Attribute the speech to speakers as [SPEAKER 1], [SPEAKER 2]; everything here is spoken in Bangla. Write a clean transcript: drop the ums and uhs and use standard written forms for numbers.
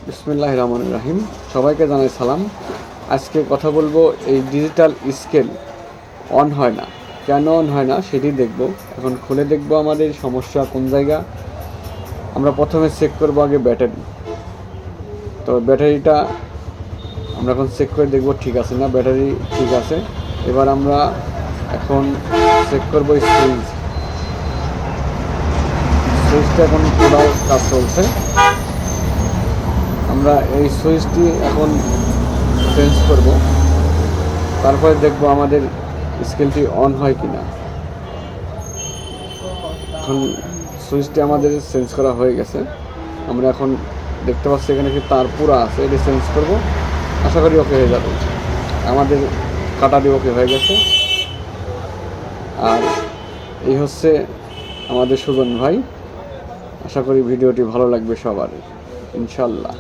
[SPEAKER 1] বিসমিল্লাহির রহমানির রহিম। সবাইকে জানাই সালাম। আজকে কথা বলবো এই ডিজিটাল স্কেল অন হয় না, কেন অন হয় না সেটি দেখব। এখন খুলে দেখব আমাদের সমস্যা কোন জায়গা। আমরা প্রথমে চেক করব আগে ব্যাটারি। তো ব্যাটারিটা আমরা এখন চেক করে দেখব ঠিক আছে না, ব্যাটারি ঠিক আছে। এবার আমরা এখন চেক করব সুইচটা এখন পুরো কাজ চলছে। আমরা এই সুইচটি এখন চেঞ্জ করব, তারপরে দেখব আমাদের স্কেলটি অন হয় কি না। এখন সুইচটি আমাদের চেঞ্জ করা হয়ে গেছে। আমরা এখন দেখতে পাচ্ছি এখানে কি তার পুরো আছে, এটি চেঞ্জ করব। আশা করি ওকে হয়ে যাবে। আমাদের কাটাটি ওকে হয়ে গেছে। আর এই হচ্ছে আমাদের সুজন ভাই। আশা করি ভিডিওটি ভালো লাগবে সবার, ইনশাল্লাহ।